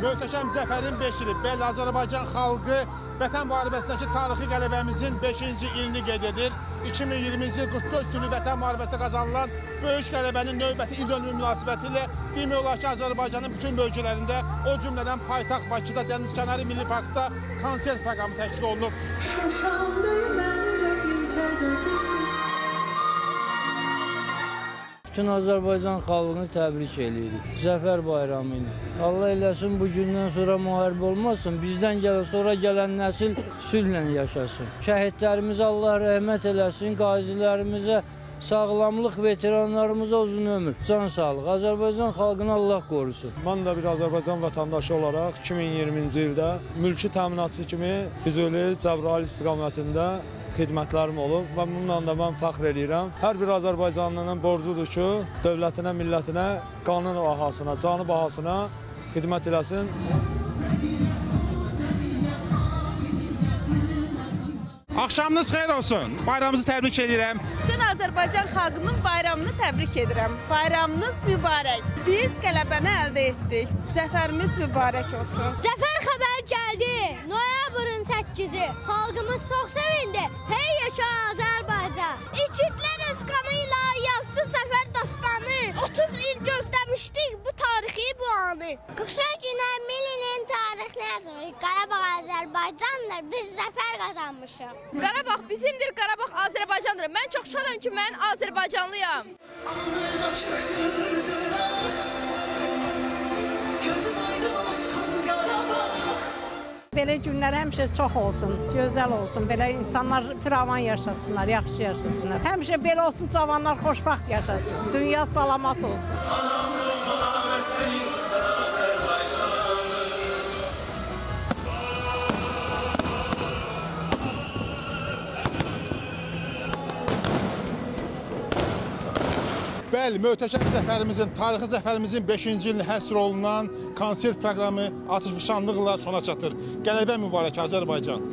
Möhtəşəm zəfərin 5 ili Bəli Azərbaycan xalqı Vətən müharibəsindəki tarixi qələbəmizin 5-ci ilini qeyd edir. 2020-ci il 44 günü Vətən müharibəsində qazanılan böyük qələbənin növbəti il dönümü münasibətilə demək olar ki, Azərbaycanın bütün bölgələrində, o cümlədən paytaxt Bakıda Dənizkənarı Milli Parkda konsert proqramı təşkil olunub. Bütün Azərbaycan xalqını təbrik edirik. Zəfər bayramı ilə. Allah eləsin bu gündən sonra müharibə olmasın. Bizdən sonra gələn nəsil sülhlə yaşasın. Şəhidlərimizə Allah rəhmət eləsin. Qazilərimizə sağlamlıq, veteranlarımıza uzun ömür, can sağlıq. Azərbaycan xalqını Allah qorusun. Mən də bir Azərbaycan vətəndaşı olaraq 2020-ci ildə mülki təminatçı kimi Füzuli, Cəbrayıl istiqamətində xidmətlərim olub və bununla da mən fəxr edirəm. Hər bir Azərbaycanlının borcudur ki, dövlətinə, millətinə, qanun bahasına, canı bahasına xidmət eləsin. Axşamınız xeyir olsun. Bayramınızı təbrik edirəm. Bütün Azərbaycan xalqının bayramını təbrik edirəm. Bayramınız mübarək. Biz qələbəni əldə etdik. Zəfərimiz mübarək olsun. Zəfər xəbər gəldi. Noyabrın 8-i. Xalqımız çox sevindi. Hey yaşa Azərbaycan. İgidlər öz qanı ilə yazdı zəfər dastanı. 30 il gözləmişdik bu tarixi bu anı. Qışa günə millinin tarixini yazmış. Qarabağ Azərbaycandır. Biz zəfər qazanmışıq. Qarabağ bizimdir, Qarabağ Azərbaycandır. Mən çox şadam ki, mən Azərbaycanlıyam. Belə günlər həmişə çox olsun, gözəl olsun. Belə insanlar firavan yaşasınlar, yaxşı yaşasınlar. Həmişə belə olsun, cavanlar xoşbaxt yaşasın. Dünya salamat olsun. Bəli, möhtəşəm zəfərimizin, tarixi zəfərimizin 5-ci ilini həsr olunan konsert proqramı atış nişanlıqla sona çatır. Qələbə mübarək Azərbaycan.